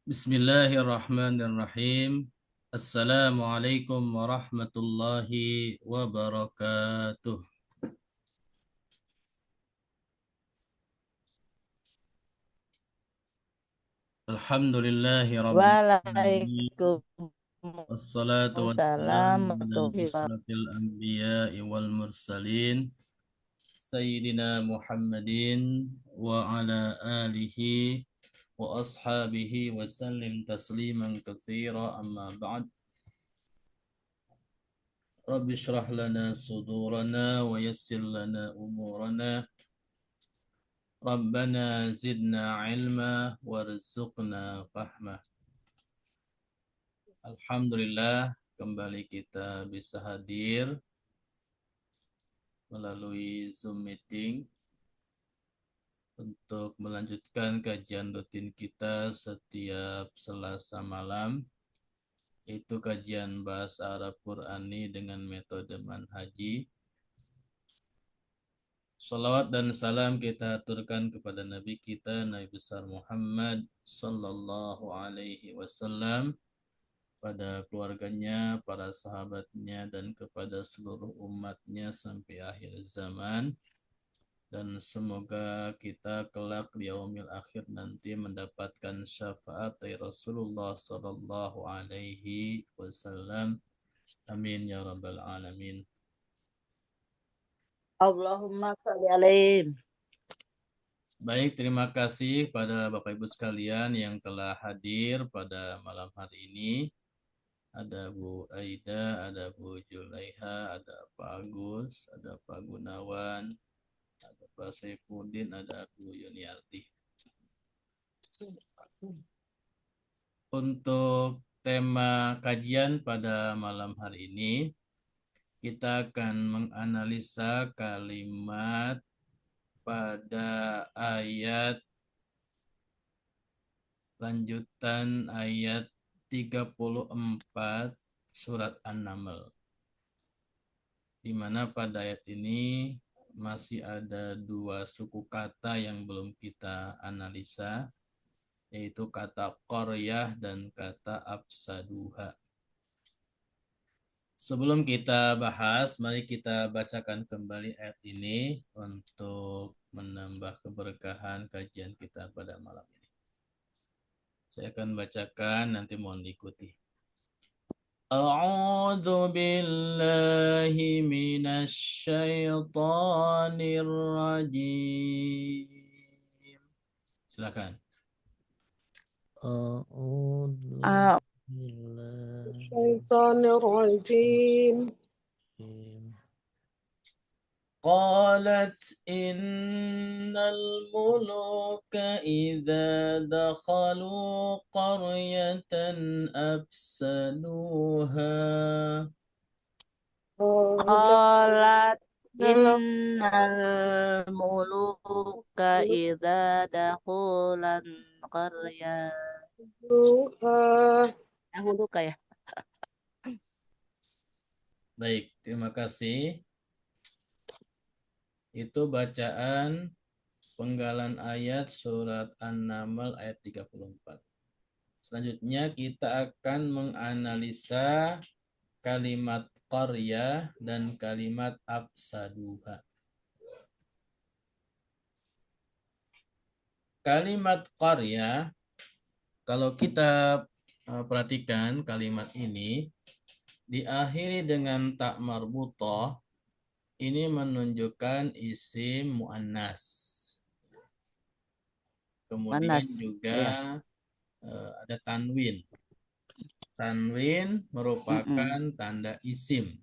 Bismillahirrahmanirrahim. Assalamualaikum warahmatullahi wabarakatuh. Alhamdulillahi rabbil alamin. Waalaikumsalam Wassalatu wassalamu ala warahmatullahi asrafil anbiya'i wal mursalin. Sayyidina Muhammadin wa ala alihi wa ashabihi wa sallim tasliman katsira amma ba'd. Rabbi shrah lana sudurana wa yassir lana umurana. Rabbana zidna ilma warzuqna fahma. Alhamdulillah kembali kita bisa hadir melalui Zoom meeting untuk melanjutkan kajian rutin kita setiap Selasa malam, yaitu kajian bahasa Arab Qurani dengan metode manhaji. Salawat dan salam kita aturkan kepada Nabi kita, Nabi besar Muhammad sallallahu alaihi wasallam, pada keluarganya, para sahabatnya, dan kepada seluruh umatnya sampai akhir zaman. Dan semoga kita kelak di yaumil akhir nanti mendapatkan syafaat dari Rasulullah sallallahu alaihi wasallam. Amin ya rabbal alamin. Allahumma sholli alaihim. Baik, terima kasih pada Bapak Ibu sekalian yang telah hadir pada malam hari ini. Ada Bu Aida, ada Bu Julaiha, ada Pak Agus, ada Pak Gunawan, ada Pak Saifuddin, ada Bu Yuniarti. Untuk tema kajian pada malam hari ini, kita akan menganalisa kalimat pada ayat lanjutan ayat 34 surat An-Naml, di mana pada ayat ini masih ada dua suku kata yang belum kita analisa, yaitu kata qaryah dan kata afsaduha. Sebelum kita bahas, mari kita bacakan kembali ayat ini untuk menambah keberkahan kajian kita pada malam ini. Saya akan bacakan, nanti mohon diikuti. A'udzu billahi minasy syaithanir rajim. Silakan. A'udzu billahi الشيطان الرجيم قالت إن الملوك إذا دخلوا قرية أفسدوها. Qalat dalam innal muluka idza dakhulan qaryah. Tuhan Muluka ya. Baik, terima kasih. Itu bacaan penggalan ayat surat An-Naml ayat 34. Selanjutnya kita akan menganalisa kalimat qaryah dan kalimat afsaduha. Kalimat qaryah, kalau kita perhatikan kalimat ini diakhiri dengan tak marbutah, ini menunjukkan isim muannas. Kemudian Manas. juga Ya. ada tanwin. Tanwin merupakan Mm-mm. tanda isim.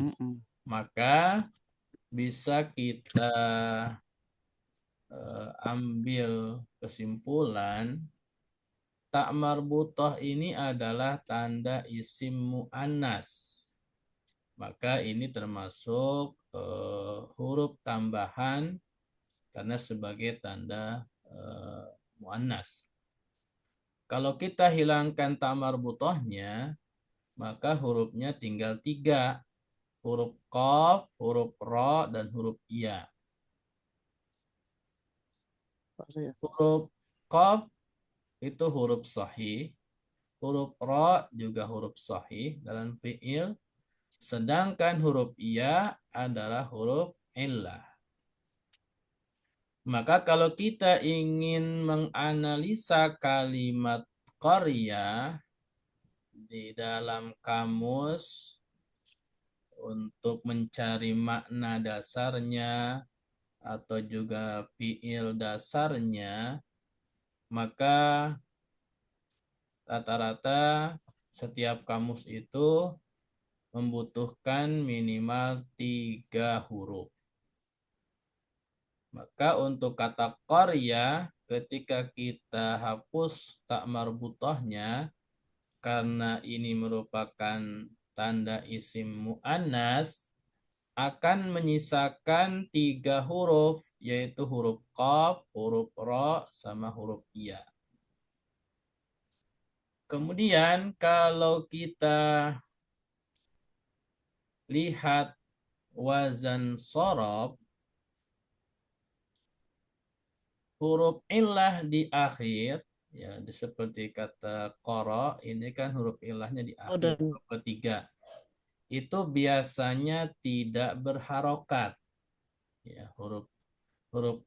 Mm-mm. Maka bisa kita ambil kesimpulan tak marbutah ini adalah tanda isim muannas. Maka ini termasuk huruf tambahan karena sebagai tanda muannas. Kalau kita hilangkan ta marbutahnya, maka hurufnya tinggal 3. Huruf qaf, huruf ro, dan huruf iya. Huruf qaf itu huruf sahih. Huruf ro juga huruf sahih dalam fi'il. Sedangkan huruf ya adalah huruf illah. Maka kalau kita ingin menganalisa kalimat qarya di dalam kamus untuk mencari makna dasarnya atau juga fiil dasarnya, maka rata-rata setiap kamus itu membutuhkan minimal 3 huruf. Maka untuk kata qarya, ketika kita hapus tak marbutohnya, karena ini merupakan tanda isim mu'annas, akan menyisakan 3 huruf, yaitu huruf qaf, huruf ro, sama huruf iya. Kemudian kalau kita lihat wazan sorob, huruf illah di akhir, ya seperti kata qara, ini kan huruf illahnya di Oh, akhir, dan huruf ketiga. Itu biasanya tidak berharokat. Ya, huruf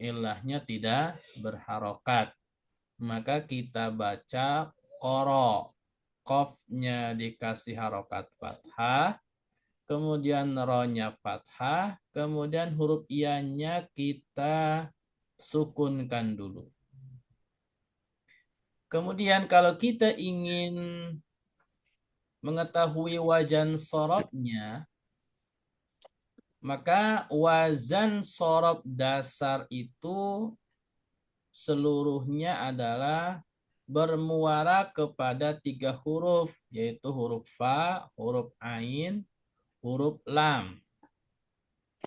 illahnya tidak berharokat. Maka kita baca qara. Qafnya dikasih harokat fathah, kemudian ro-nya fathah, kemudian huruf iya-nya kita sukunkan dulu. Kemudian kalau kita ingin mengetahui wazan sorobnya, maka wazan sorob dasar itu seluruhnya adalah bermuara kepada 3 huruf, yaitu huruf fa, huruf ain, huruf lam.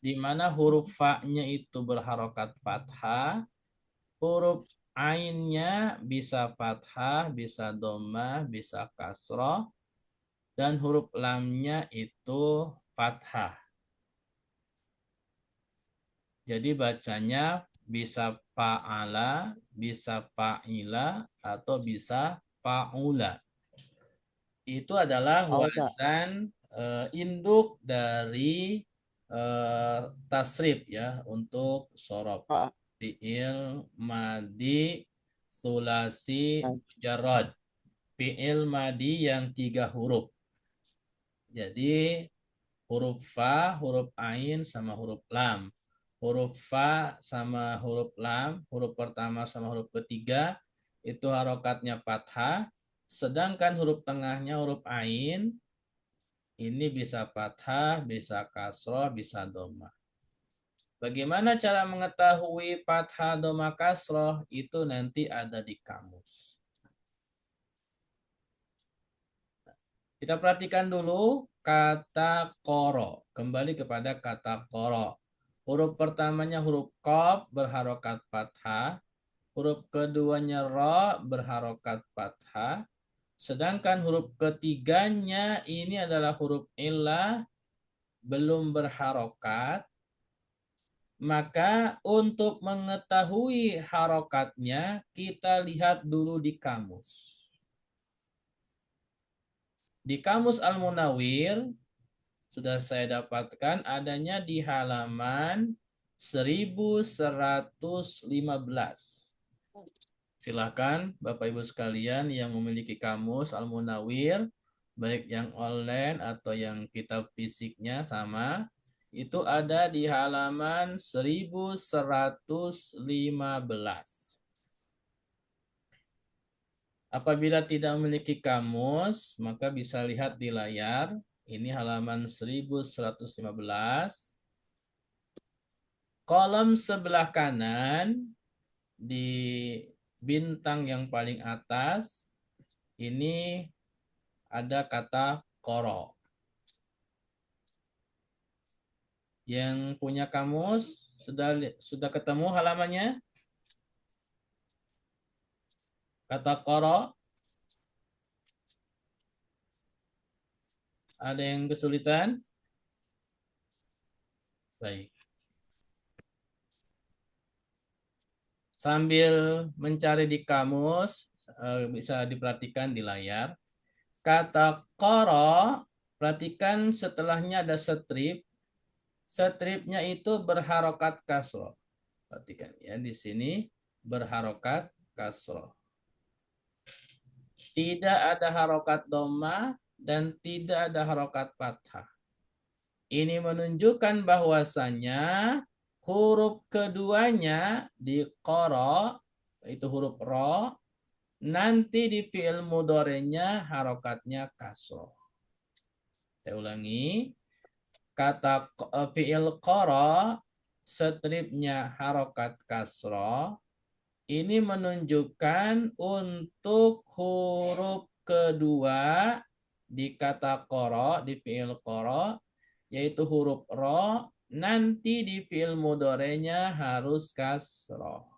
Di mana huruf fa-nya itu berharokat fathah, huruf ainnya bisa fathah, bisa dhammah, bisa kasroh, dan huruf lamnya itu fathah. Jadi bacanya bisa fa'ala, bisa fa'ila, atau bisa fa'ula. Itu adalah Auda. wazan induk dari tasrif ya untuk sorob. Ah, Fi'il madi sulasi mujarrad. Fi'il madi yang 3 huruf. Jadi huruf fa, huruf ain, sama huruf lam. Huruf fa sama huruf lam, huruf pertama sama huruf ketiga, itu harokatnya fathah. Sedangkan huruf tengahnya huruf ain, ini bisa fathah, bisa kasroh, bisa dhammah. Bagaimana cara mengetahui fathah, dhammah, kasroh? Itu nanti ada di kamus. Kita perhatikan dulu kata koro. Kembali kepada kata koro. Huruf pertamanya huruf qaf berharokat fathah. Huruf keduanya ro berharokat fathah. Sedangkan huruf ketiganya ini adalah huruf illah belum berharokat. Maka untuk mengetahui harokatnya kita lihat dulu di kamus. Di kamus Al-Munawwir sudah saya dapatkan adanya di halaman 1115. Silakan Bapak Ibu sekalian yang memiliki kamus Al-Munawwir, baik yang online atau yang kitab fisiknya sama, itu ada di halaman 1115. Apabila tidak memiliki kamus, maka bisa lihat di layar. Ini halaman 1115. Kolom sebelah kanan di bintang yang paling atas, ini ada kata koro. Yang punya kamus, sudah ketemu halamannya? Kata koro. Ada yang kesulitan? Baik. Sambil mencari di kamus, bisa diperhatikan di layar. Kata qara, perhatikan setelahnya ada strip. Stripnya itu berharokat kasroh. Perhatikan ya, di sini berharokat kasroh. Tidak ada harokat dhamma dan tidak ada harokat fathah. Ini menunjukkan bahwasanya huruf keduanya di qara, itu huruf ro, nanti di fi'il mudhari'nya harokatnya kasroh. Saya ulangi, kata fi'il qara, stripnya harokat kasroh, ini menunjukkan untuk huruf kedua di kata qara, di fi'il qara, yaitu huruf ro, nanti di fi'il mudhari'nya harus kasroh.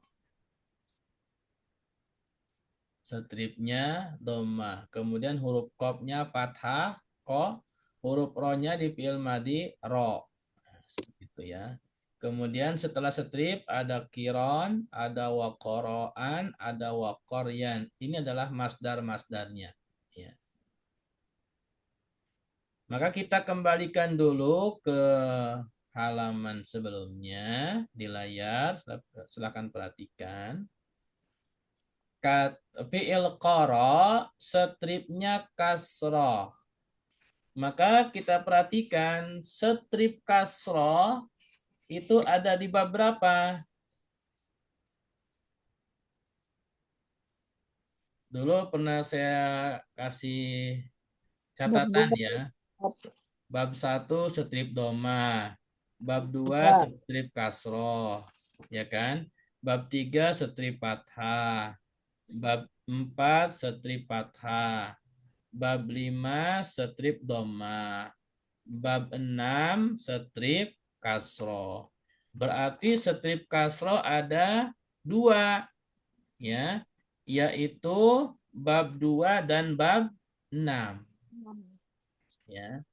Stripnya dhamma. Kemudian huruf qafnya fathah, ko. Huruf ro-nya di fi'il madi ro. Nah, seperti itu ya. Kemudian setelah strip ada kiron, ada waqara'an, ada waqaryan. Ini adalah masdar-masdarnya. Ya. Maka kita kembalikan dulu ke halaman sebelumnya di layar. Silakan perhatikan. Fi'il qara, stripnya kasroh. Maka kita perhatikan strip kasroh itu ada di bab berapa? Dulu pernah saya kasih catatan ya. Bab 1 strip doma, bab 2 strip kasroh, ya kan? Bab 3 strip fathah, bab 4 strip fathah, bab 5 strip doma, bab 6 strip kasroh. Berarti strip kasroh ada 2 ya, yaitu bab 2 dan bab 6 ya.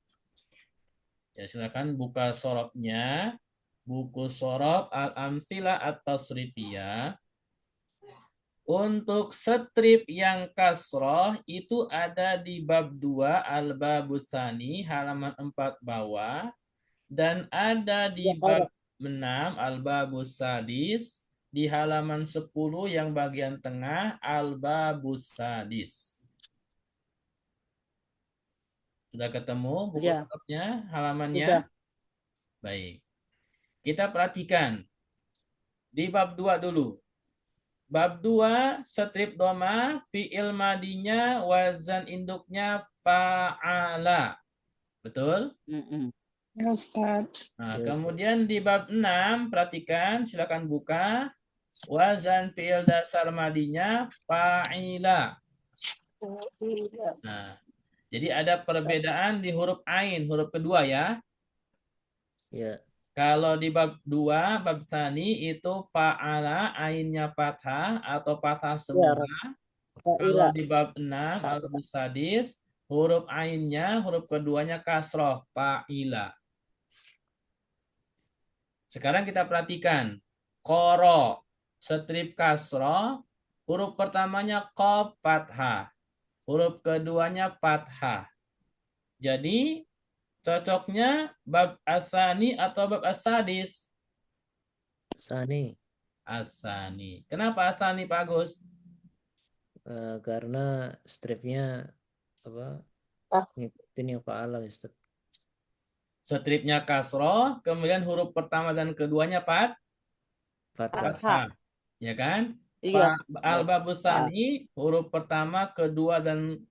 Ya, silakan buka sorobnya, buku sorob Al-Amsilah At-Tasrifiyah. Untuk strip yang kasroh itu ada di bab 2 Al-Babusani halaman 4 bawah, dan ada di bab 6 Al-Babus Sadis di halaman 10 yang bagian tengah Al-Babus Sadis. Sudah ketemu buku sorobnya, halamannya? Sudah. Baik. Kita perhatikan di bab 2 dulu. Bab 2 strip doma, fi'il madinya wazan induknya fa'ala. Betul? Ya, Ustaz. Nah, kemudian di bab 6 perhatikan, silakan buka. Wazan fi'il dasar madinya fa'ila. Nah, jadi ada perbedaan di huruf ain, huruf kedua ya. Ya. Kalau di bab 2, bab sani itu fa'ala, ainnya fathah atau fathah semua. Kalau di bab 6, al-babus sadis, huruf ainnya, huruf keduanya kasroh, fa'ila. Sekarang kita perhatikan. Qara, strip kasroh, huruf pertamanya qaf fathah. Huruf keduanya fathah. Jadi cocoknya bab asani atau bab asadis? Sani. Asani. Kenapa asani, Pak Agus? Karena stripnya apa? Ngikutin yang fa'ala, Ustaz. Stripnya kasroh, kemudian huruf pertama dan keduanya fathah. Ya kan? Iya. Al-Babusani huruf pertama, kedua dan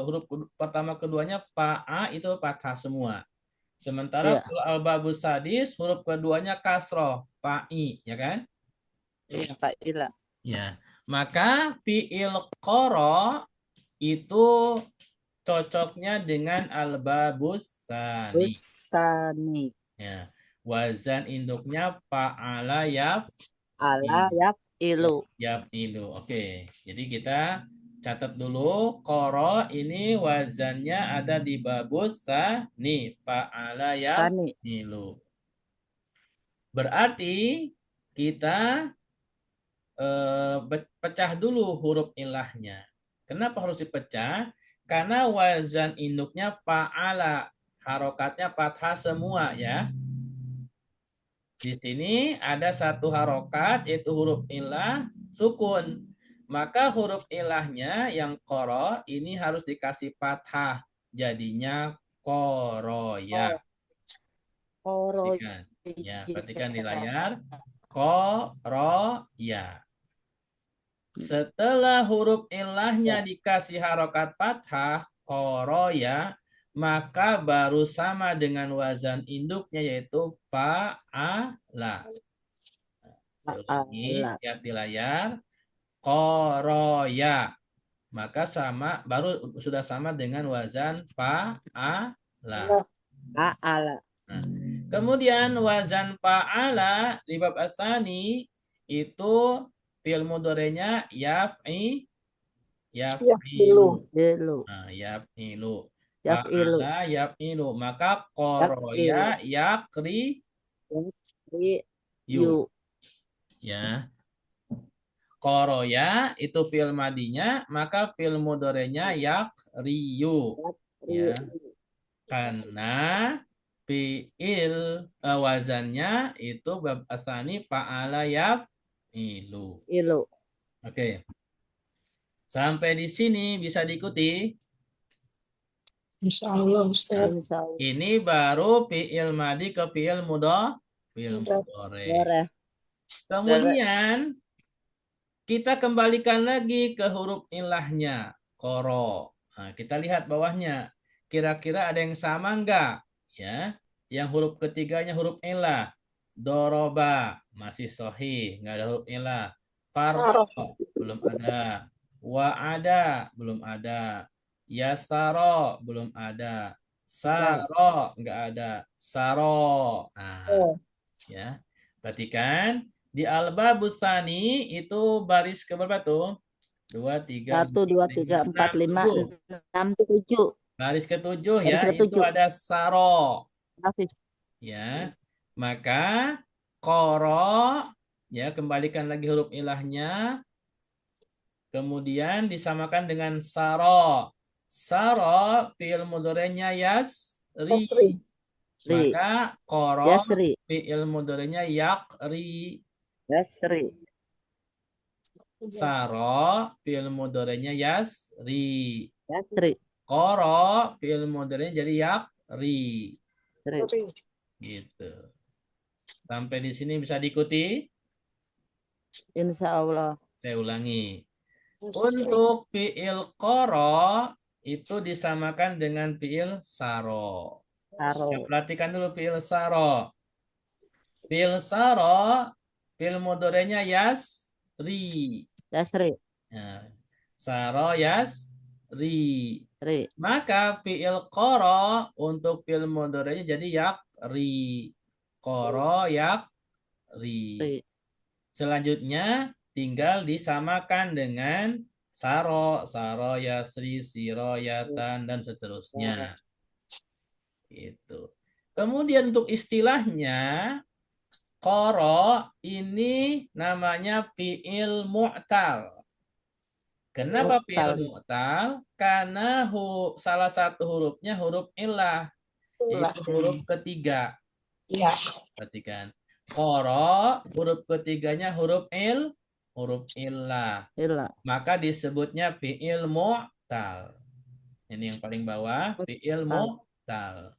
huruf pertama keduanya fa'a itu fathah semua. Sementara kalau al-babus sadis huruf keduanya kasroh, fa'i, ya kan? Iya, fa'ila. Ya. Maka fi'il qara itu cocoknya dengan al-babus sani. Sani. Ya. Wazan induknya fa'ala yaf Ala yaf'ilu. Yaf'ilu. Oke. Jadi kita catat dulu qara ini wazannya ada di babus sani, fa'ala yaf'ilu. Berarti kita pecah dulu huruf ilahnya. Kenapa harus dipecah? Karena wazan induknya fa'ala, harokatnya fathah semua ya. Di sini ada satu harokat yaitu huruf ilah sukun. Maka huruf ilahnya yang koro ini harus dikasih fathah. Jadinya koroya. Koro. Perhatikan. Ya, perhatikan di layar. Koroya. Setelah huruf ilahnya dikasih harokat fathah, koroya, maka baru sama dengan wazan induknya yaitu fa'ala. Saya ulangi, Fa'ala. lihat di layar. Koroya. Maka sama, baru sudah sama dengan wazan fa'ala. Fa'ala. Nah, kemudian wazan fa'ala di bab asani itu fi'il mudhari'nya yaf'ilu. Dulu. Nah, yaf'ilu. Yaf'ilu. Fa'ala yaf'ilu. Maka Yaf'ilu. koroya yakri Yakri. yu. Yu. Ya. Koroya itu fi'il madinya, maka fi'il mudhari'nya yakriyu. Ya. Karena fi'il wazannya itu bab asani fa'ala yaf'ilu. Ilu. Oke. Sampai di sini bisa diikuti. Insya Allah Ustaz. Insya Allah. Ini baru fi'il madi ke fi'il mudhari. Boleh. Kemudian kita kembalikan lagi ke huruf ilahnya, koro. Nah, kita lihat bawahnya. Kira-kira ada yang sama enggak? Ya. Yang huruf ketiganya huruf ilah. Doroba masih sahih, enggak ada huruf ilah. Farro belum ada. Wa'ada belum ada. Yasaro belum ada. Saro enggak ada. Saro. Nah, ya. Perhatikan di Al-Babusani itu baris ke berapa tuh? 2, 3, 1, 2, 3, 4, 5, 6, 7. Baris ke-7 Baris ya, ke-7. itu ada saro. Hafiz. Ya. Maka koro ya, kembalikan lagi huruf ilahnya. Kemudian disamakan dengan saro. Saro fi'il mudhari'nya yasri. Maka koro Yasri. fi'il mudhari'nya yakri. Yasri. Saro fi'il mudhari'nya yasri. Yasri. Koro fi'il mudhari'nya jadi yakri. Yasri. Gitu. Sampai di sini bisa diikuti? Insya Allah. Saya ulangi. Untuk fi'il koro itu disamakan dengan fi'il saro. Saro. Ya, perhatikan dulu fi'il saro. Fi'il saro, fi'il mudhari'nya yasri. Yasri. Ya. Saro yasri. Ri. Maka fi'il koro untuk fi'il mudhari'nya jadi yakri. Koro yakri. Ri. Selanjutnya tinggal disamakan dengan saro, saro yasri, siro yatan dan seterusnya. Itu. Kemudian untuk istilahnya koro ini namanya fi'il mu'tal. Kenapa fi'il mu'tal? Karena salah satu hurufnya huruf ilah. Itu huruf ketiga. Iya. Perhatikan. Koro, huruf ketiganya huruf ilah. Maka disebutnya fi'il mu'tal. Ini yang paling bawah, fi'il mu'tal.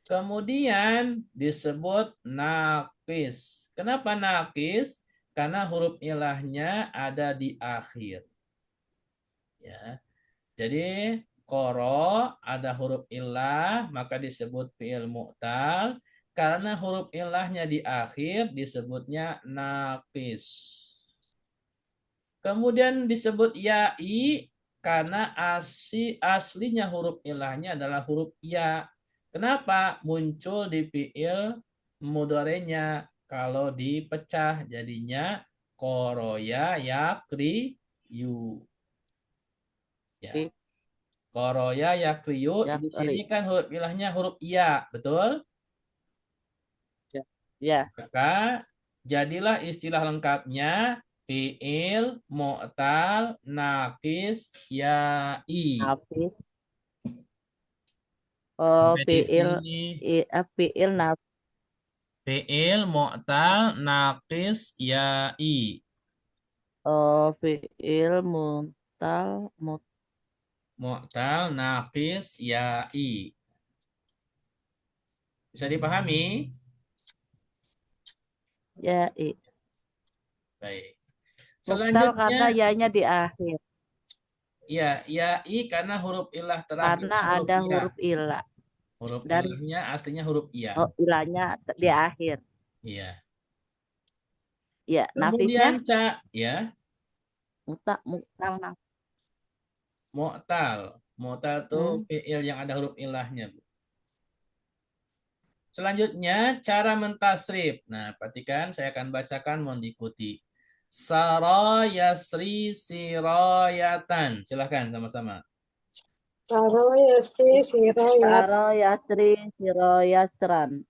Kemudian disebut naqis. Kenapa naqis? Karena huruf ilahnya ada di akhir. Ya. Jadi koro ada huruf ilah, maka disebut fi'il mu'tal. Karena huruf ilahnya di akhir disebutnya naqis. Kemudian disebut ya'i karena aslinya huruf ilahnya adalah huruf ya. Kenapa? Muncul di fi'il mudhari'nya. Kalau dipecah jadinya koroya yakriyu. Ya. Koroya yakriyu. Di sini kan huruf ilahnya huruf ya, betul? Ya. Maka jadilah istilah lengkapnya Fi'il mu'tal naqis ya'i. Nafis. Sampai di Fi'il sini. fi'il Fi'il mu'tal naqis ya'i. fi'il mutal Mu'tal naqis ya'i. Bisa dipahami? ya'i. Baik. Mutal karena Selanjutnya, ya-nya di akhir. ya, ya'i karena huruf ilah Karena terakhirnya huruf ada iya. huruf ilah Huruf dan ilahnya aslinya huruf iya. ilahnya di akhir. Iya. Ya, nafisnya Kemudian ya, mutal mu'tal. Mu'tal itu Hmm. fi'il yang ada huruf ilahnya, Bu. Selanjutnya, cara mentasrif. Nah, perhatikan, saya akan bacakan, mohon diikuti. Sara yasri sirayatan. Silahkan sama-sama. Saro yasri sirayat. Saro yasri siro yasran.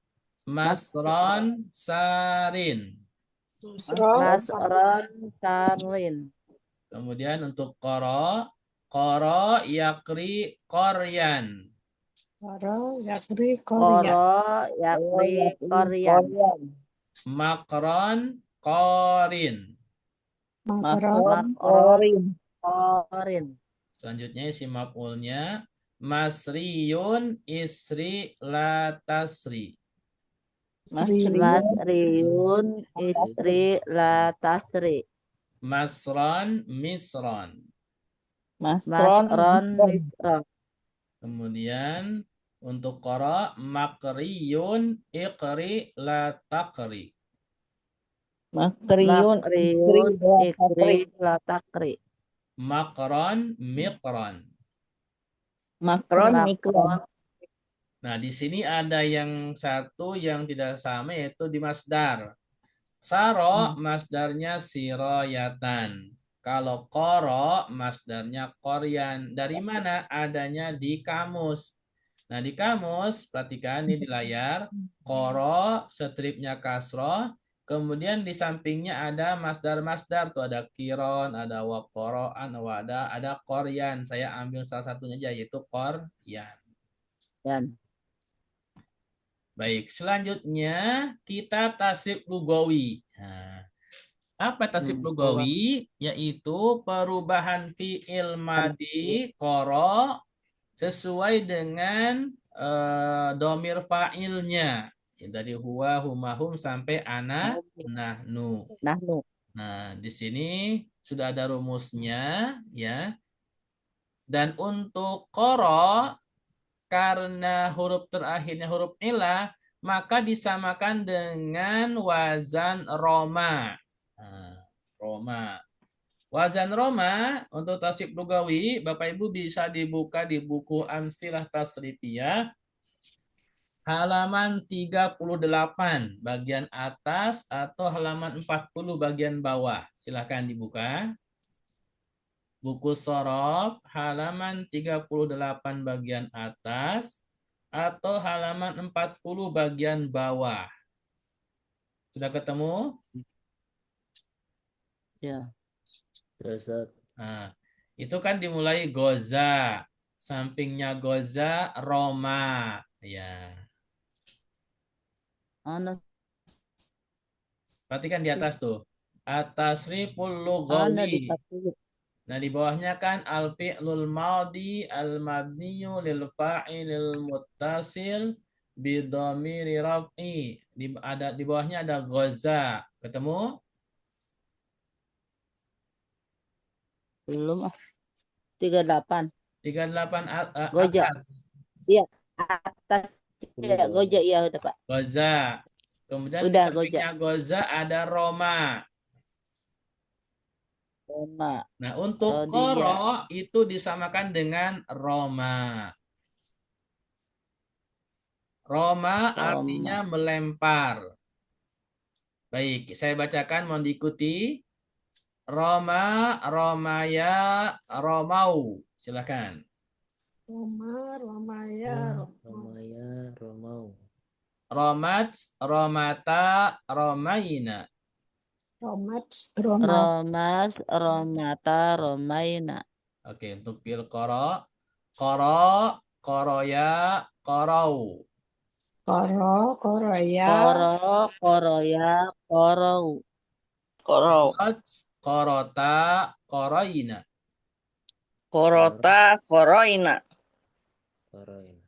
Masron sarin. Masro Masron sarin. Kemudian untuk koro yakri koryan. Saro yakri Korea. Koro yakri Korean. Makron korin. Makron Makron korin. Selanjutnya isi maf'ulnya masriyun isri latasri. Masriun istri la tasri. Masron misron. Masron misron. Kemudian untuk koro makriyun ikri latakri. Makriun ikri la takri. Makron mikron. Makron. Nah, di sini ada yang satu yang tidak sama yaitu di masdar. Saro masdarnya siroyatan. Kalau koro masdarnya koryan. Dari mana? Adanya di kamus. Nah, di kamus, perhatikan ini di layar. Koro, stripnya kasro. Kemudian di sampingnya ada masdar-masdar. Tuh ada kiron, ada wakoroan, ada koryan. Saya ambil salah satunya aja yaitu koryan. Dan Baik, selanjutnya kita tasrif lugawi. Nah, apa tasrif lugawi? Yaitu perubahan fi'il madi koro sesuai dengan domir fa'ilnya. Ya, dari huwa, humahum sampai ana, nahnu. nahnu. Nah, di sini sudah ada rumusnya, ya. Dan untuk koro, karena huruf terakhirnya huruf ilah, maka disamakan dengan wazan roma. Nah, roma. Wazan roma untuk tasrif lugawi, Bapak Ibu bisa dibuka di buku Amsilah Tasrifiyah halaman 38 bagian atas atau halaman 40 bagian bawah. Silahkan dibuka. Buku Sorof halaman 38 bagian atas atau halaman 40 bagian bawah. Sudah ketemu? Ya. Nah, itu kan dimulai goza. Sampingnya goza, Roma. Ya. Ana Perhatikan di atas tuh. At-tasriful ana lughawi. dikasih. Nah, di bawahnya kan al-fi'lul madhi al-mabniyu lil fa'ilil muttasil bidhamiri raf'i. Di bawahnya ada goza. Ketemu? Belum 38. 38 Goja. atas. Iya, atas. Ya, goja iya udah, Pak. Goza. Kemudian di Udah goja. sampingnya goza ada Roma. Roma. Nah, untuk Rodia. koro itu disamakan dengan Roma. Roma artinya melempar. Baik, saya bacakan, mohon diikuti. Roma, Romaya, Romau. Silakan. Roma, Romaya, Romau. Romat, Romata, Romaina. Romat, romat, Romas, romata, romaina. Oke, untuk fi'il qara, qoroya, qorau. koro, koroya, Koro, koroya, korou. Koro. Qaraj, qarota, qoroina. Korota, koroina. Koroin.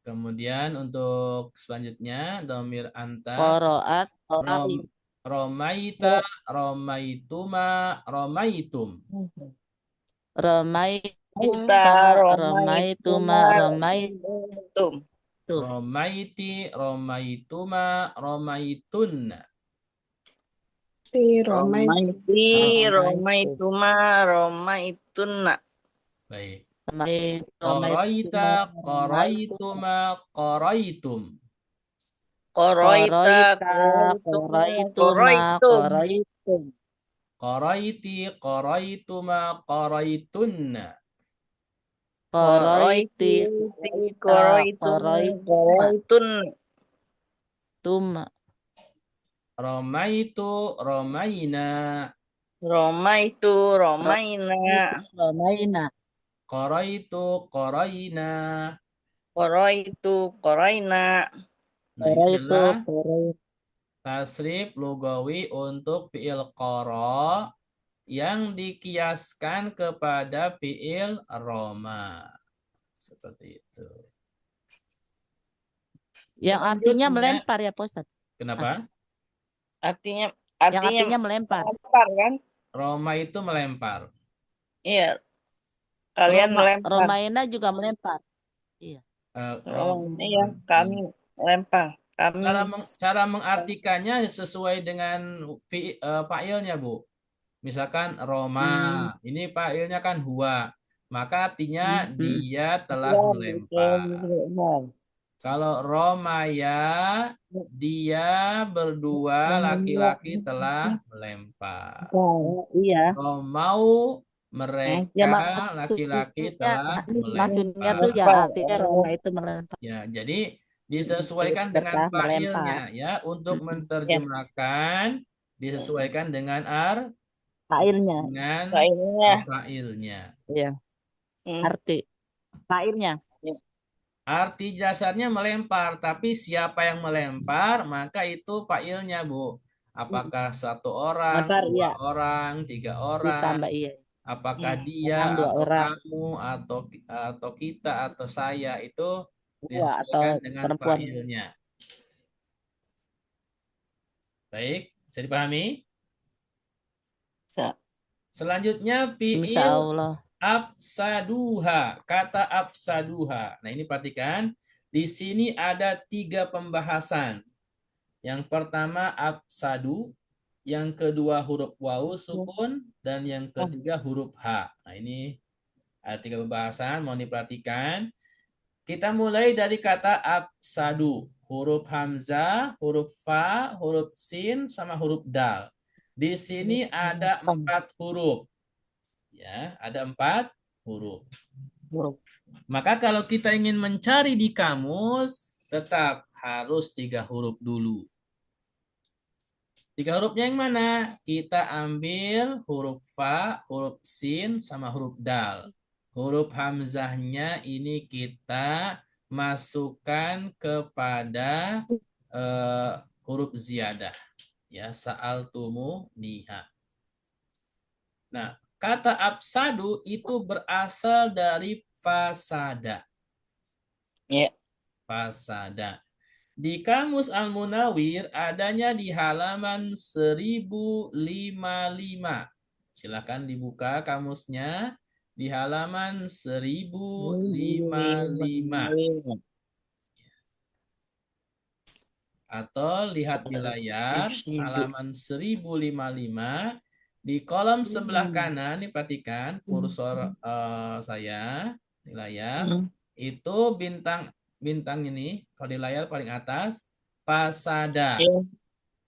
Kemudian untuk selanjutnya domir anta, Koroat, korai. rom, romaita, romaituma, romaitum. Romai, Kita romaituma, romaitum. tum. Romaiti, romaituma, romaitunna. ti, romai, Romaiti, Romaitum. romaituma, romaitunna. Baik. Romaituma, Qaraita, qaraituma, qaraitum. Koroita, Koroita, koroituma, koroituma, koroitum. koroitum. Qaraiti, qaraituma, qaraitunna. Koroiti, Koroitum, koroitunna. tuma. Romaitu, romaina. Romaitu, romaina. Romaina. Qaraitu, qaraina. Koroitu, koroina. Nah, ini Koraitu, adalah korai. tasrif lugawi untuk fi'il qara yang dikiaskan kepada fi'il roma. Seperti itu. Yang artinya Selanjutnya, melempar ya, Pak Ustadz? kenapa? Artinya, Yang artinya melempar. melempar kan? Roma itu melempar. Iya. Kalian melempar. Romaina juga melempar. Eh, Iya, kami melempar. Kami cara mengartikannya sesuai dengan fa'ilnya, Bu. Misalkan Roma, ini fa'ilnya kan huwa. Maka artinya dia telah melempar. Kalau Romaya, dia berdua laki-laki telah melempar. Iya. Romau, mereka Ya, laki-laki maksudnya, telah maksudnya melempar. tuh ya artinya Roma itu melempar. Ya, jadi disesuaikan dengan Berkah melempar. fa'ilnya ya. Untuk menerjemahkan disesuaikan dengan Failnya. dengan Failnya. fa'ilnya. Iya. Arti. Failnya. Arti dasarnya melempar, tapi siapa yang melempar, maka itu fa'ilnya, Bu. Apakah satu orang, Melempar, dua iya. orang, tiga orang, Ditambah iya. apakah dia Orang, dua atau orang. kamu atau kita atau saya itu Dua atau disesuaikan dengan perempuan. fa'ilnya. Baik, bisa dipahami? Selanjutnya Insya fi'il Allah. afsaduha, kata afsaduha. Nah, ini perhatikan, di sini ada 3 pembahasan. Yang pertama afsadu, yang kedua huruf wawu sukun, dan yang ketiga huruf H. Nah, ini ada 3 pembahasan, mau diperhatikan. Kita mulai dari kata afsadu, huruf hamzah, huruf fa, huruf sin, sama huruf dal. Di sini ada 4 huruf. Ya, ada 4 huruf. Maka kalau kita ingin mencari di kamus, tetap harus 3 huruf dulu. 3 hurufnya yang mana? Kita ambil huruf fa, huruf sin, sama huruf dal. Huruf hamzahnya ini kita masukkan kepada huruf ziyadah. Ya, sa'altumu niha. Nah, kata afsadu itu berasal dari fasada. Ya. Fasada. Di Kamus Al-Munawir adanya di halaman 1055. Silakan dibuka kamusnya di halaman 1055. Atau lihat di layar halaman 1055. Di kolom sebelah kanan, ini perhatikan kursor saya di layar. Itu bintang ini, kalau di layar paling atas, fasada.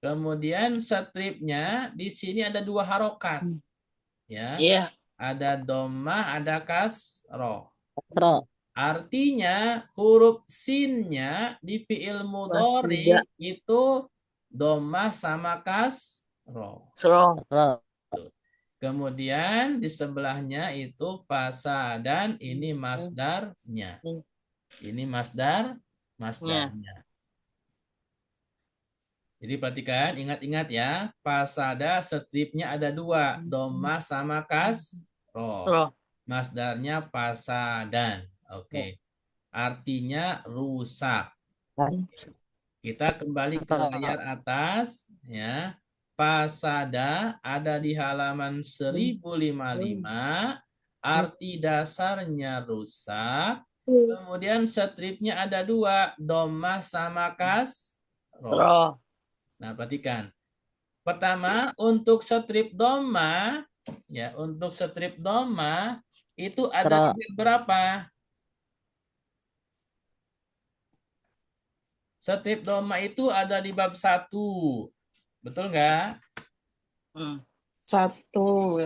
Kemudian stripnya di sini ada 2 harokat. Ya. Ada dhammah, ada kasroh. Artinya huruf sinnya di fi'il mudhari itu dhammah sama kasroh. ro. Ro. Ro. Kemudian di sebelahnya itu fasa dan ini masdarnya. Ini masdarnya. Jadi perhatikan, ingat-ingat ya. Fasada stripnya ada dua, doma sama kasro. Ro. Masdarnya fasadan. Oke. Artinya rusak. Kita kembali ke layar atas ya. Fasada ada di halaman 1055. Arti dasarnya rusak. Kemudian stripnya ada dua, doma sama kasro. Ro. Nah, perhatikan. Pertama, untuk strip doma, ya, untuk strip doma itu ada di berapa? Strip doma itu ada di bab 1. Betul nggak? Satu.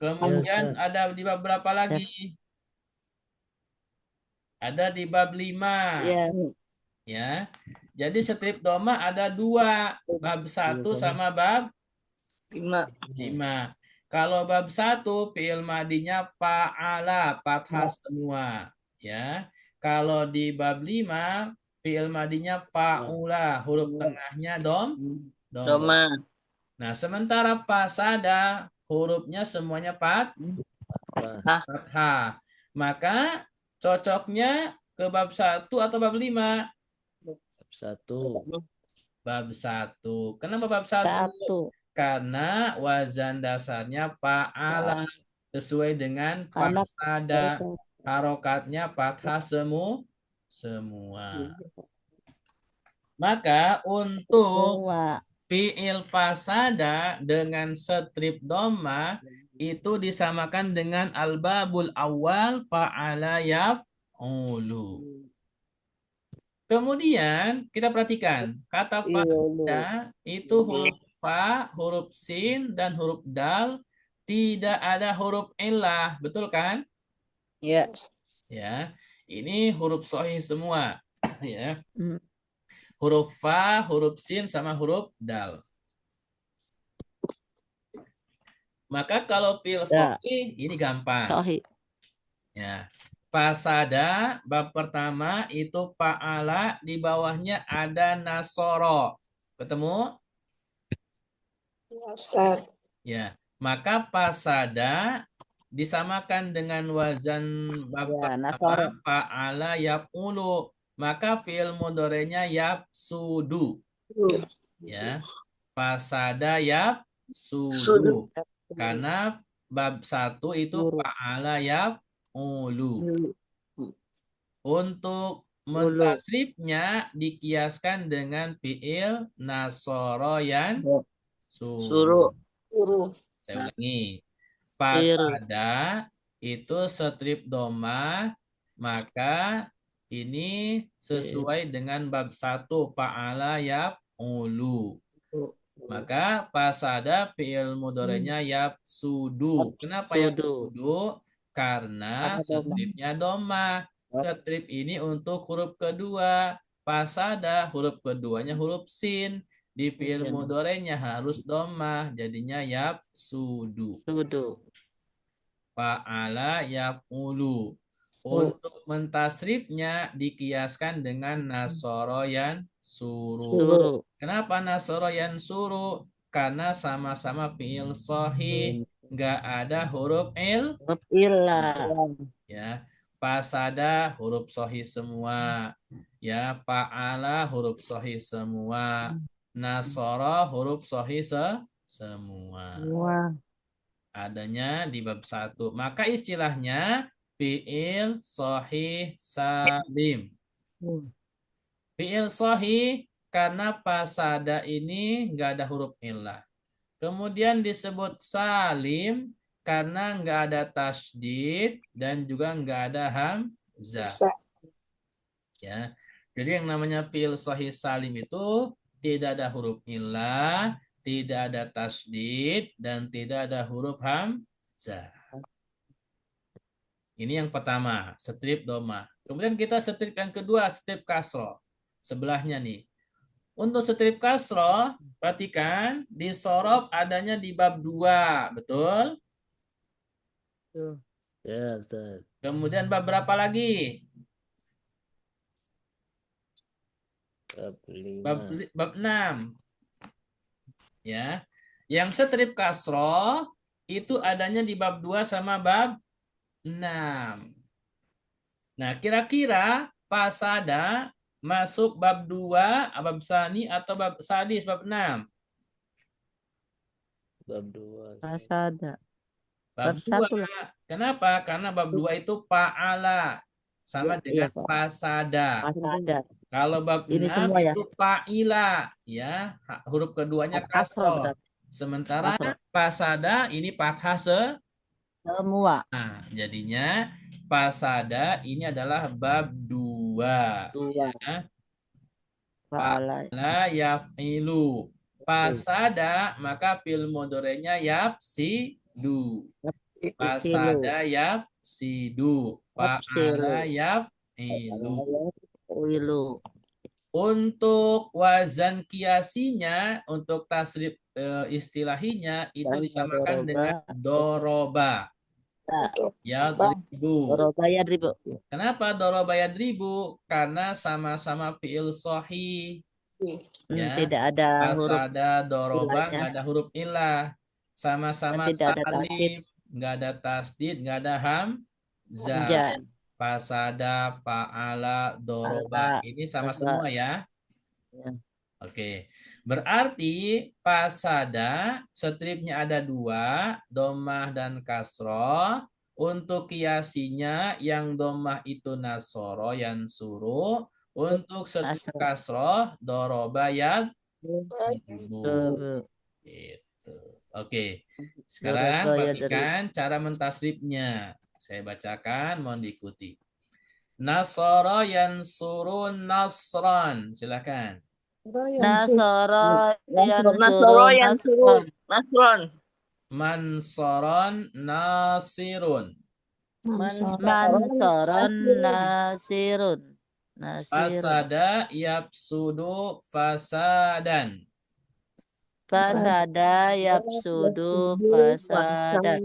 Kemudian Ustaz. ada di bab berapa lagi? Ada di bab 5. Iya. Ya. Jadi strip doma ada dua, bab 1 sama bab 5. Kalau bab 1 fi'il madinya fa'ala, fathah semua, ya. Kalau di bab 5 fi'il madinya fa'ula, huruf tengahnya doma. Doma. Nah, sementara fasada hurufnya semuanya fathah. Maka cocoknya ke bab 1 atau bab 5? Satu. Bab 1. Kenapa bab 1? Satu. Karena wazan dasarnya fa'ala sesuai dengan Karena fasada. Harokatnya fathah semua. Maka untuk semua. fi'il fasada dengan strip doma itu disamakan dengan al-babul awal fa'ala yaf'ulu. Kemudian kita perhatikan kata fasada itu huruf fa, huruf sin, dan huruf dal, tidak ada huruf illah, betul kan? Ya. Ya, ini huruf sahih semua, ya. Hmm. Huruf fa, huruf sin, sama huruf dal. Maka kalau fi'il sahih ini gampang. Sahih. Ya. Fasada bab pertama itu fa'ala, di bawahnya ada nasoro. Ketemu? Ustaz. Ya. Maka fasada disamakan dengan wazan bab Ya, pertama fa'ala yaf'ulu. Maka fi'il mudhari'nya yafsudu. Ya. Fasada yafsudu. Karena bab 1 itu fa'ala yaf'ulu. Untuk mentasrifnya dikiaskan dengan fi'il nasoro yan suruh. Saya ulangi. Fasada itu strip doma, maka ini sesuai dengan bab 1 fa'ala yaf'ulu. Maka fasada fi'il mudhari'nya yafsudu. Kenapa yafsudu? Karena stripnya doma. Strip ini untuk huruf kedua. Fasada huruf keduanya huruf sin. Di fi'il mudhari'nya harus doma. Jadinya yafsudu. Fa'ala yaf'ulu. Untuk mentasrifnya dikiaskan dengan nasoro yan suruh. Kenapa nasoro yan suruh? Karena sama-sama fi'il sahih. Nggak ada huruf illah. Ya. Fasada huruf sahih semua. Ya, fa'ala huruf sahih semua. Nasoro huruf sahih semua. Adanya di bab 1. Maka istilahnya fi'il sahih salim. Fi'il sahih karena fasada ini nggak ada huruf illah. Kemudian disebut salim karena nggak ada tasydid dan juga nggak ada hamzah. Ya. Jadi yang namanya fi'il sahih salim itu tidak ada huruf illah, tidak ada tasydid, dan tidak ada huruf hamzah. Ini yang pertama, strip doma. Kemudian kita strip yang kedua, strip kasro. Sebelahnya nih. Untuk strip kasro, perhatikan di sorof adanya di bab 2, betul? Ya, Ustaz. Kemudian bab berapa lagi? Bab Bab 5. bab 6. Ya. Yang setrip kasroh itu adanya di bab 2 sama bab 6. Nah, kira-kira pasada masuk bab 2, bab sani atau bab sadis bab 6? Bab 2. Pasada. Bab Bab 1 2. lah. Kenapa? Karena bab 2 itu fa'ala sama dengan Iya, Pak. fasada. Pasada. Kalau bab Ini 6 semua ya. itu fa'ila, ya. Huruf keduanya Kasroh kasroh. berarti. Sementara Kasroh. pasada ini fathah Semua. Nah, jadinya pasada ini adalah bab 2. 2. Ya. Fa'ala. Fa'ala yaf'ilu. Pasada maka fil mudhari'nya yafsidu. Pasada yafsidu. Fa'ala yaf'ilu. Wilu. Untuk wazan kiasinya, untuk tasrif istilahinya itu Dan disamakan doroba. dengan doroba. Yadribu. Doroba yadribu. Kenapa doroba yadribu? Karena sama-sama fi'il sahih. Ya. Tidak ada huruf Pasada doroba ilahnya. nggak ada huruf ilah. Sama-sama Tidak ada tasdid. salib, nggak ada tasdid, nggak ada hamzah. Ja. Pasada, fa'ala, doroba. Ini sama semua ya. Ya. Oke. Berarti pasada stripnya ada 2, domah dan kasroh. Untuk kiasinya yang domah itu nasoro yang suruh. Untuk strip kasroh doroba yadribu. Gitu. Oke. Sekarang Doroba perhatikan cara mentasrifnya. Saya bacakan, mohon diikuti. Nasara yansurun nasran. Silakan. Nasara Nasoro yansurun yang suruh. Nasron. Mansaron nasirun. Mansaron nasirun. Fasada yapsudu fasadan. Fasada yapsudu fasadan.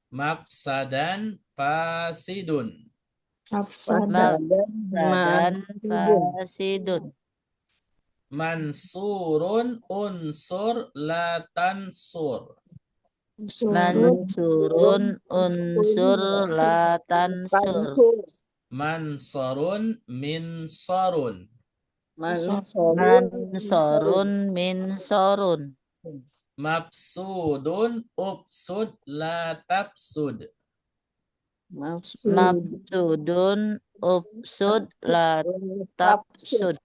Mafsadan fasidun. Mafsadan fasidun. Mansurun unsur la tansur. Mansurun unsur la tansur. Mansurun minsarun. Mansurun minsurun. Mafsudun ubsud la tafsud. Mabsudun ubsud la tabsud.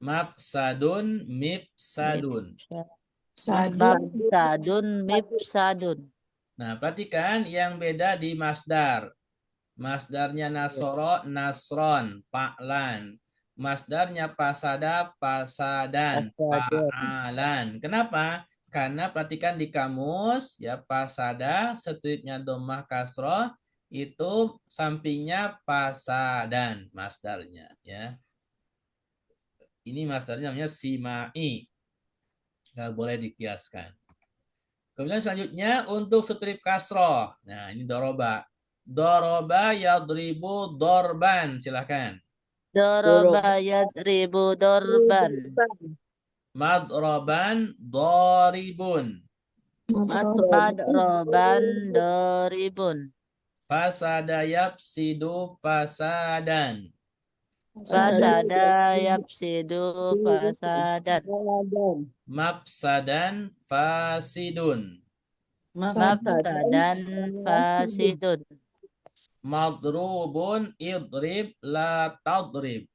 Mafsadun mifsadun. Mabsadun mibsadun. Nah, perhatikan yang beda di masdar. Masdarnya nasoro, nasron, pa'lan. Masdarnya pasada, pasadan, pa'alan. Kenapa? Karena perhatikan di kamus, ya pasada, stripnya domah kasroh, itu sampingnya pasadan masdarnya. Ya. Ini masdarnya namanya simai. Nggak boleh dikiaskan. Kemudian selanjutnya untuk strip kasroh. Nah, ini doroba. Doroba yadribu dorban. Silakan. Doroba yadribu dorban. Madroban doribun. Madroban doribun. Fasada yapsidu fasadan. Fasada yapsidu fasadan. Mafsadan fasidun. Mafsadan fasidun. Madrubun idrib la tadrib.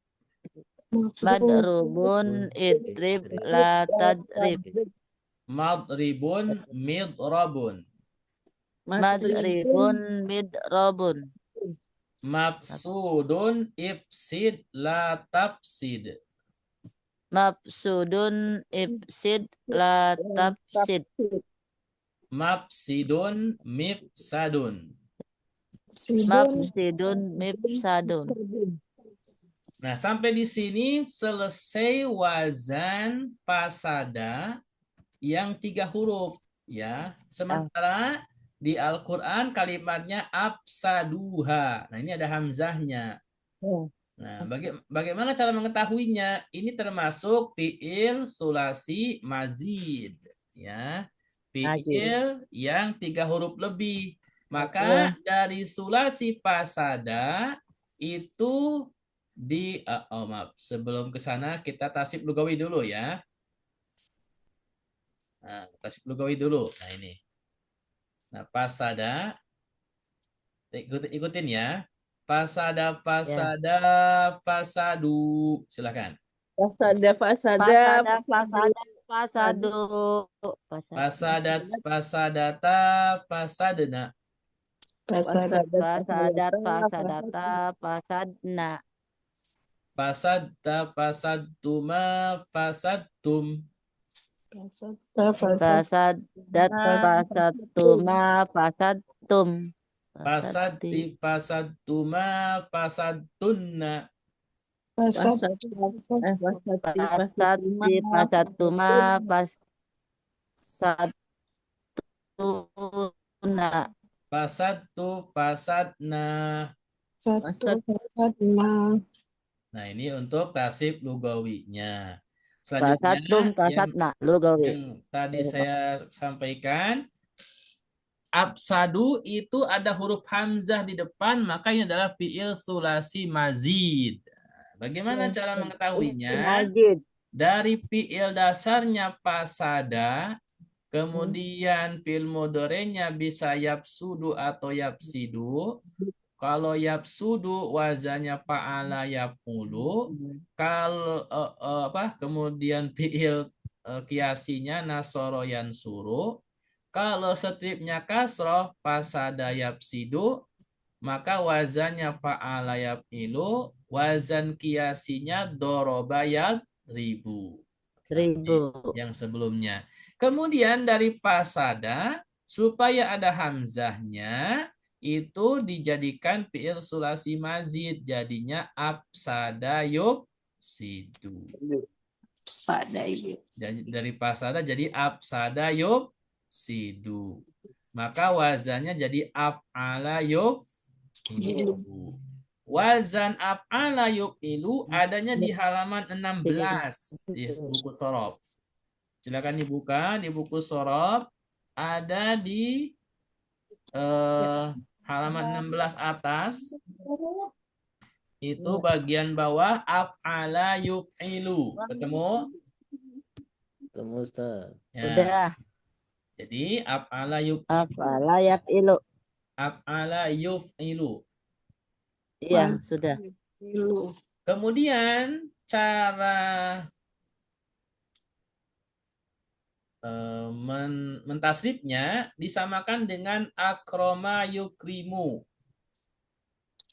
Madrubun idrib la tadrib. Madribun midrabun. Madribun midrabun. Mafsudun ibsid la tafsid. Mafsudun ibsid la tafsid. Mafsidun mifsadun. Mafsidun mifsadun. Nah, sampai di sini selesai wazan pasada yang 3 huruf ya. Sementara di Al-Qur'an kalimatnya afsaduha. Nah, ini ada hamzahnya. Nah, bagaimana cara mengetahuinya? Ini termasuk fiil sulasi mazid ya. Fiil yang 3 huruf lebih. Maka dari sulasi fasada itu maaf, sebelum ke sana kita tasib lugawi dulu ya. Nah, tasib lugawi dulu. Nah, ini. Nah, fasada ikutin ya. Fasada, fasada, fasadu. Silakan. Fasada, fasada, Fasada, fasada, fasadu. Fasadat, fasadata, fasadna. Pasada. Fasadat, fasadata, fasadna. Fasadta, fasadtuma, fasadtum. Pasada. Fasadat, fasadtuma, fasadtum. Fasadti, fasadtuma, fasadtunna. Pasada. Fasati, fasadtuma, fasadtuna. Fasadtu, fasadna. Satu. Pasada. Nah, ini untuk tasib lugawinya. Fasadtum, Selanjutnya fasadna. Lugawi. yang tadi saya sampaikan, absadu itu ada huruf hamzah di depan, maka ini adalah fiil sulasi mazid. Bagaimana cara mengetahuinya? Majid. Dari fiil dasarnya pasada, kemudian fiil mudhari'nya bisa yapsudu atau yapsidu. Kalau yapsudu wazannya fa'ala yapulu. Kalau kemudian fiil kiasinya nasoro yansuru. Kalau stripnya kasroh pasada yapsidu, maka wazannya fa'ala yafilu, wazan kiasinya doroba ribu. Ribu. Yang sebelumnya. Kemudian dari pasada, supaya ada hamzahnya, itu dijadikan fiil sulasi mazid. Jadinya absada yufsidu. Pasada. Jadi dari pasada jadi absada yufsidu. Maka wazannya jadi af'ala yuf'ilu. Wazan af'ala yuf'ilu adanya di halaman 16 di buku sorob. Silakan dibuka di buku sorob, ada di halaman 16 atas. Itu bagian bawah af'ala yuf'ilu. Ketemu? Ketemu Ustaz. Ya. Udah. Jadi af'ala yuf'ilu. Afala yafilu. Af'ala yuf'ilu. Iya, sudah. Kemudian cara mentasrifnya disamakan dengan akroma yukrimu.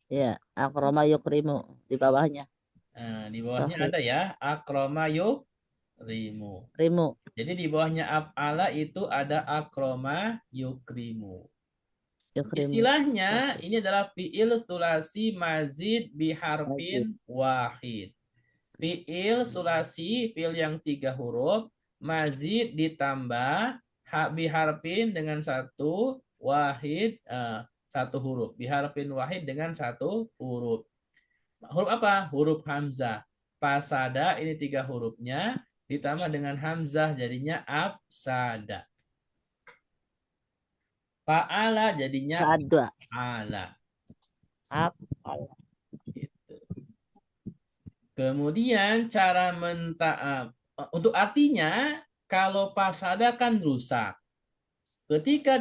Iya, akroma yukrimu di bawahnya. Nah, di bawahnya Sahih. ada ya akroma yukrimu. Rimu. Jadi di bawahnya af'ala itu ada akroma yukrimu. Yukrimu. Istilahnya ini adalah fi'il sulasi mazid biharfin wahid. Fi'il sulasi, fi'il yang 3 huruf, mazid ditambah biharfin dengan 1 wahid, 1 huruf. Biharfin wahid dengan 1 huruf. Huruf apa? Huruf hamzah. Pasada ini 3 hurufnya ditambah dengan hamzah jadinya absada. Fa'ala jadinya Ada. ala. Afala. Gitu. Kemudian cara untuk artinya kalau pasada kan rusak. Ketika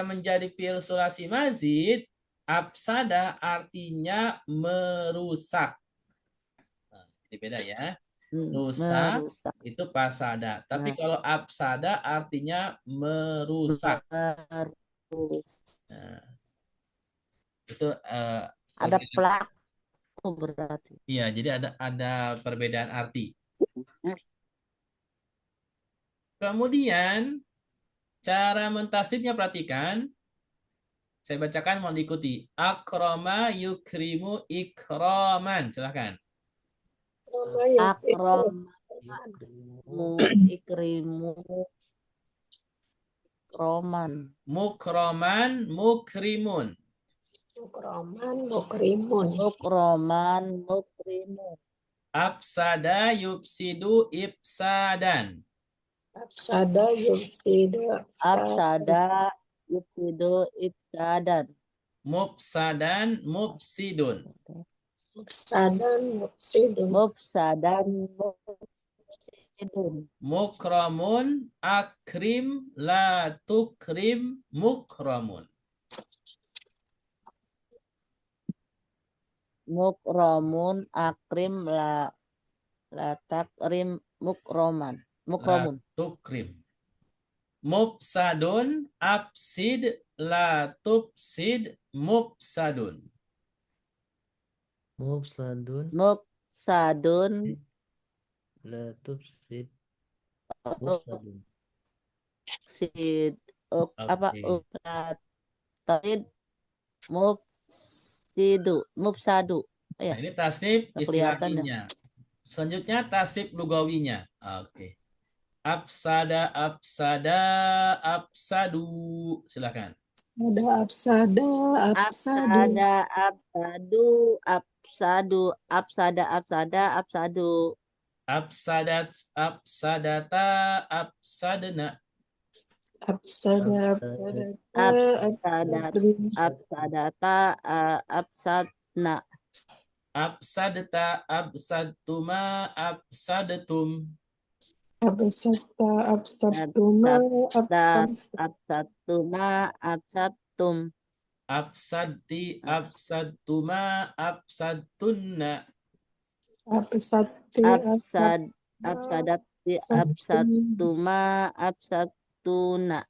menjadi fi'il sulasi mazid, absada artinya merusak. Nah, ini beda ya. Rusak itu pasada. Tapi kalau absada artinya merusak. Nah, itu ada pelaku berarti. Iya, jadi ada perbedaan arti. Kemudian cara mentasrifnya perhatikan. Saya bacakan, mohon diikuti. Akroma yukrimu ikroman. Silahkan. Akrom ikrimu kroman Mukroman, mukrimun. Mukroman, mukrimun. mukroman mukrimu Afsada yufsidu ifsadan. Afsada yufsidu absada yufsidu ibsadan Mufsadan, mufsidun. Mufsadan mufsidun. mufsadan mufsidun Mukramun, akrim, la tukrim, mukramun. mukramun akrim la takrim mukroman mukramun La tukrim. Mufsadun, absid, la tufsid, mufsadun. Mufsadun mufsadun la tufsid mufsadun. sid apa Oke. ukratid mufsadu ya Nah, ini tasnif nggak kelihatan dah. istilahinya. Selanjutnya tasnif lugawinya. Oke. Absada, absada, absadu. Silakan. Ada afsada, afsadu. Absadu. Absadat, absadata, absadna. Afsada, Absadat, afsada. absadata, absadna. Absadta, absadtuma, absadtum. Absata, absadtuma, Absadtuma, absadtum. Absadti, absadtuma, absadtunna. absati, Absadati, absadtuma, absadtuna.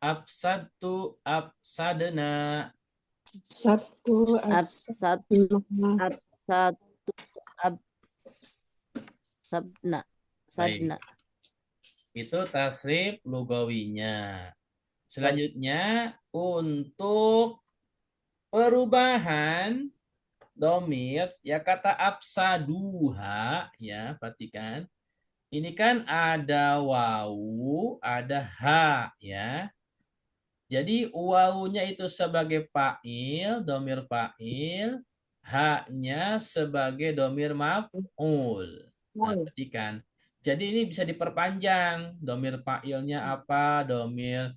Absadtu, absadna. Sabtu, absadtuna. Absadtu, absadna. Sadna. Itu tasrif lugawinya. Selanjutnya untuk perubahan domir ya kata absaduha ya perhatikan. Ini kan ada wawu, ada ha ya. Jadi wawunya itu sebagai fa'il, domir fa'il, ha-nya sebagai domir maf'ul. Nah, perhatikan. Jadi ini bisa diperpanjang. Domir fa'ilnya apa, domir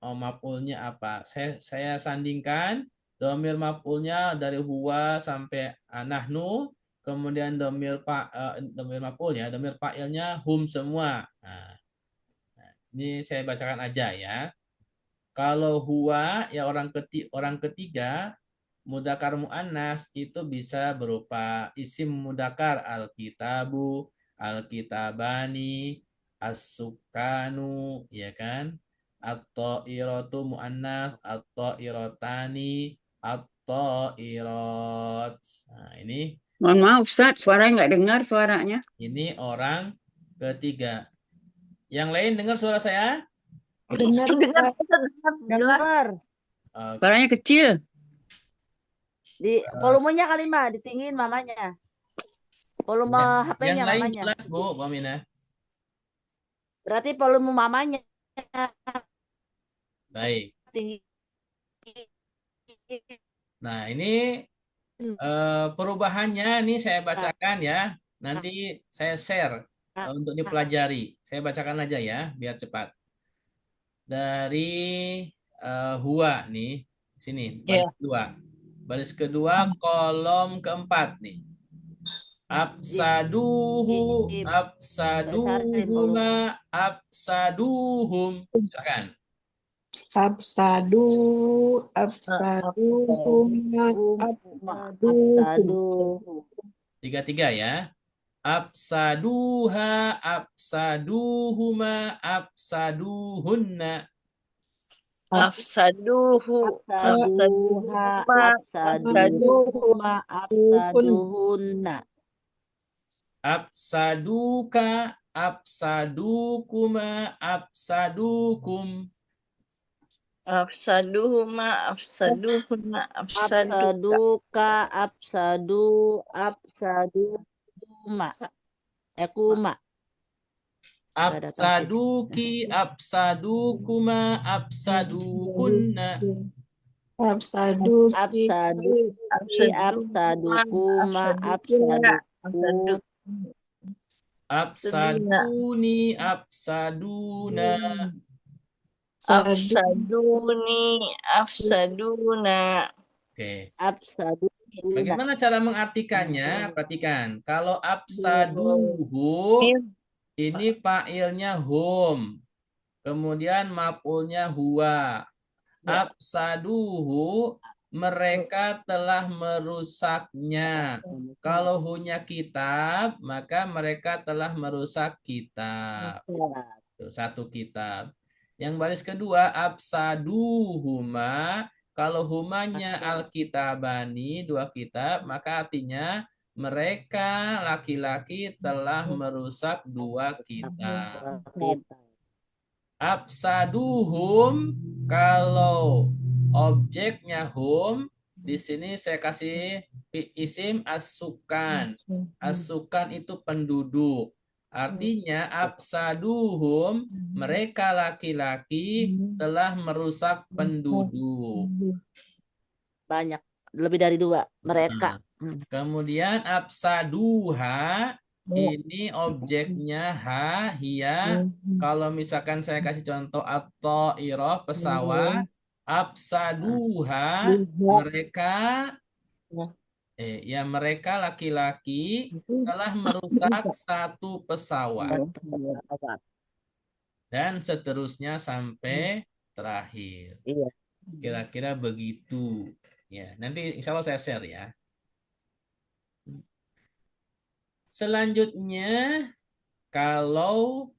maf'ulnya apa. Saya sandingkan domir maf'ulnya dari huwa sampai nahnu, kemudian domir maf'ulnya, domir fa'ilnya hum semua. Nah, ini saya bacakan aja ya. Kalau huwa ya orang ketiga mudakar muannas itu bisa berupa isim mudakar al-kitabu, al-kitabani, as-sukanu, ya kan? At-ta'iratu muannas, at-ta'irotani, at-ta'irat. Nah, ini Mohon maaf Ustaz, suaranya nggak dengar suaranya. ini orang ketiga. Yang lain dengar suara saya? Dengar, Dengar. Suaranya kecil. Di volumenya kali Mbak, ditinggiin mamanya. Volume HP-nya Yang lain mamanya. jelas Bu Aminah. Berarti volume mamanya Baik. tinggi. Nah, ini perubahannya ini saya bacakan ya. Nanti saya share untuk dipelajari. Saya bacakan aja ya, biar cepat. Dari huwa nih, sini baris kedua. Baris kedua kolom keempat nih. Absaduhuma, absaduhum. Silakan. absadu, absaduhum. Tiga-tiga ya. Absaduha, absaduhuma, absaduhunna. Afsaduhu. Absaduhuma, absaduhunna. Absaduka, absadukuma, absadukum. Afsaduhuma, afsaduhuna, Absaduka, absaduhuma. Kuma. Nggak ada tauhid. Absaduki, absadukuma, absadukunna. Absaduki. Absaduki, absadukuma, absaduku. Absaduni, absaduna. Afsaduni, afsaduna. Oke. Absaduna. Bagaimana cara mengartikannya? Perhatikan. Kalau absaduhu, ini fa'ilnya hum. Kemudian maf'ulnya huwa. Absaduhu, mereka telah merusaknya. Kalau hunya kitab, maka mereka telah merusak kitab. Tuh, satu kitab. Yang baris kedua, absaduhuma. Kalau humanya alkitabani, dua kitab, maka artinya mereka laki-laki telah merusak dua kitab. Absaduhum, kalau objeknya hum, di sini saya kasih isim as-sukan. As-sukan itu penduduk. Artinya absaduhum, mereka laki-laki telah merusak penduduk. Banyak. Lebih dari dua. Mereka. Kemudian absaduha, ini objeknya ha, hia. Kalau misalkan saya kasih contoh at-thairah, pesawat, absaduha, mereka mereka laki-laki telah merusak satu pesawat. Dan seterusnya sampai terakhir. Iya. Kira-kira begitu. Ya, nanti insya Allah saya share ya. Selanjutnya, kalau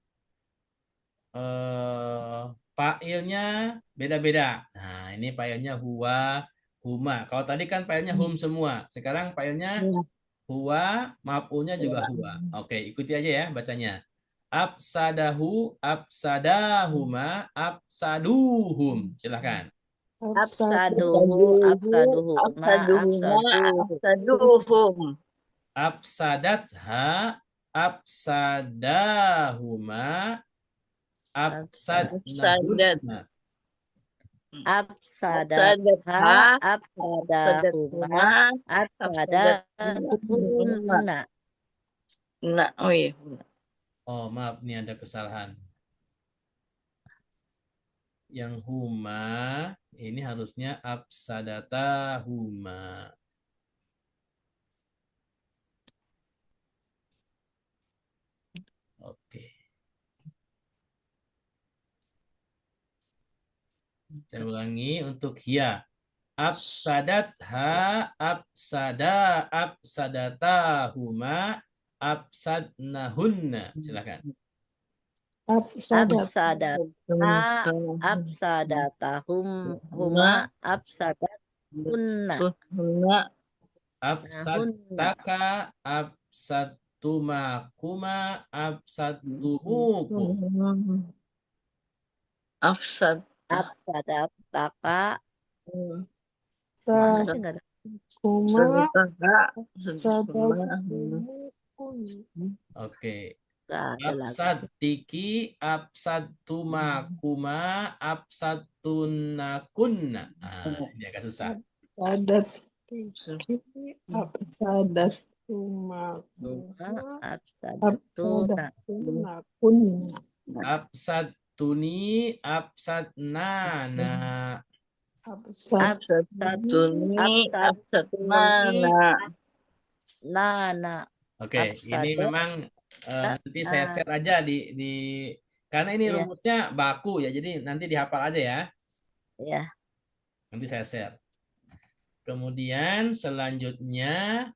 fa'ilnya beda-beda. Nah, ini fa'ilnya huwa, huma. Kalau tadi kan fa'ilnya hum semua. Sekarang fa'ilnya huwa, maf'ulnya juga huwa. Oke, ikuti aja ya bacanya. Absadahu, absadahuma, absaduhum. Silahkan. Absaduhu, absaduhuma, Absaduhum. Absadatha, absadahuma, absadnahunna. Absadatha, absadahuma, absadahunna. Nah, oh iya. Oh, maaf, ini ada kesalahan. Yang huma, ini harusnya absadatahuma. Oke. Saya ulangi untuk hia. Absadatha, absadatahuma, absadnahunna. Silakan. Absadatahum, huma, absadatunna. Absadtaka, absadtumakuma, absadtumukum. Absadataka. Oke. Absadtiki, absadtumakuma, absadtunakunna. Ini agak susah. Absadtuni, absadnana. Nana. Oke, ini memang nanti saya share aja di karena ini rumusnya baku ya, jadi nanti dihafal aja ya. Iya. Nanti saya share. Kemudian selanjutnya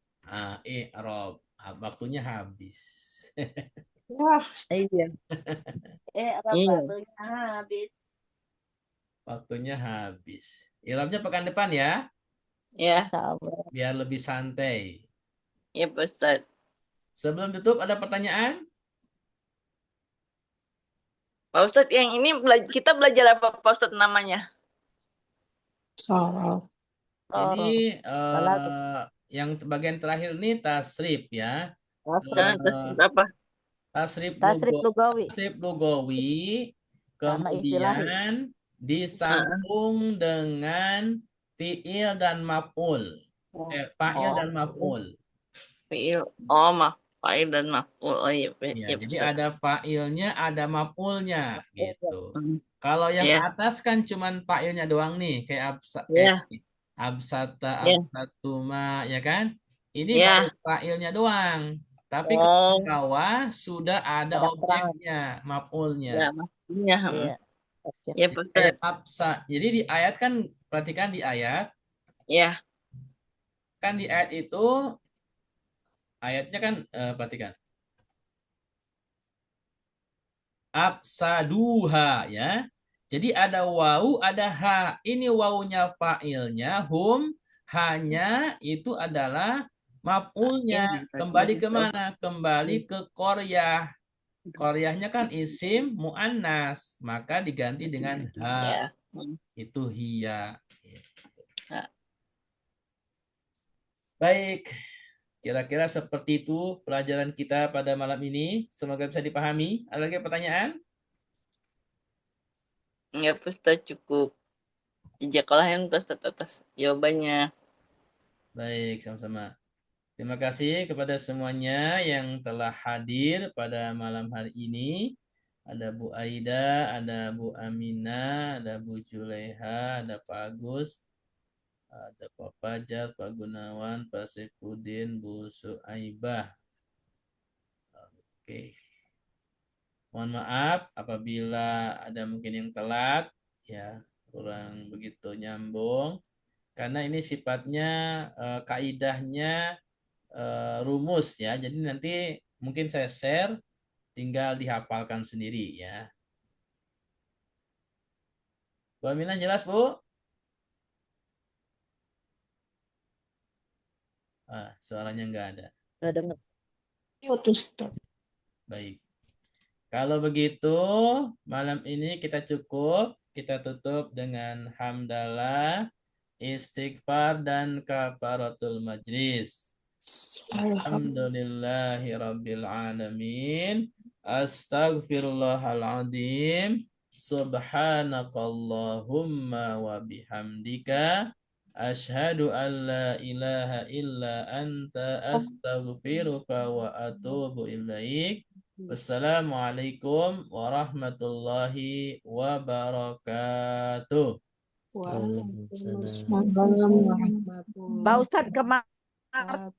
i'rab. Waktunya habis. Iya. Waktunya habis. Waktunya habis. I'rabnya pekan depan ya. Ya. Biar lebih santai. Ya, Pak Ustadz. Sebelum tutup ada pertanyaan? Pak Ustadz, yang ini kita belajar apa Pak Ustadz namanya? Ini yang bagian terakhir ini tasrif ya. Tasrif apa? tasrif Tasrif lugawi. tasrif lugawi, Sama istilahi. kemudian disambung dengan fiil dan maf'ul. Fa'il Oh, dan maf'ul. fiil. Oh, fa'il dan maf'ul. Oh iya, Ya, ya, jadi Ustaz. ada fa'ilnya, ada maf'ulnya gitu. Hmm. Kalau yang Ya, atas kan cuman fa'ilnya doang nih, kayak ya, absata, ya, absatuma, ya kan? Ini baru ya. fa'ilnya doang. Tapi kalau di Oh, bawah sudah ada Ada keterangan. objeknya, maf'ulnya. ya, maksudnya. Iya. Oke. Ya, Jadi Ustaz. kayak absa. Jadi di ayat kan, perhatikan di ayat, Ya, kan di ayat itu, ayatnya kan, perhatikan. Absaduha, ya. Jadi ada wawu, ada ha. Ini wawunya fa'ilnya, hum, hanya itu adalah maf'ulnya. Kembali ke mana? Kembali ke qaryah. Qaryahnya kan isim mu'annas, maka diganti dengan ha. ya. Hmm. Itu hiya. Ya. Baik, kira-kira seperti itu pelajaran kita pada malam ini. Semoga bisa dipahami. Ada lagi pertanyaan? Ya, Ustaz, cukup. Jazakallah yang atas jawabannya. Baik, sama-sama. Terima kasih kepada semuanya yang telah hadir pada malam hari ini. Ada Bu Aida, ada Bu Amina, ada Bu Juleha, ada Pak Agus, ada Pak Fajar, Pak Gunawan, Pak Saipudin, Bu Suaibah. Oke. Mohon maaf apabila ada mungkin yang telat, ya kurang begitu nyambung. Karena ini sifatnya kaidahnya rumus ya. Jadi nanti mungkin saya share, tinggal dihafalkan sendiri ya. Bu Aminah jelas, Bu? Suaranya nggak ada. Udah dengar. Baik. Kalau begitu, malam ini kita cukup. Kita tutup dengan hamdalah, istighfar, dan kafaratul majlis. Alhamdulillahi rabbil alamin. Astaghfirullahaladzim. Subhanakallahumma wa bihamdika. Ashhadu an la ilaha illa anta astaghfiruka wa atubu ilaik. Wassalamualaikum warahmatullahi wabarakatuh. Waalaikumsalam warahmatullahi Pak Ustadz, kemarin wabarakatuh.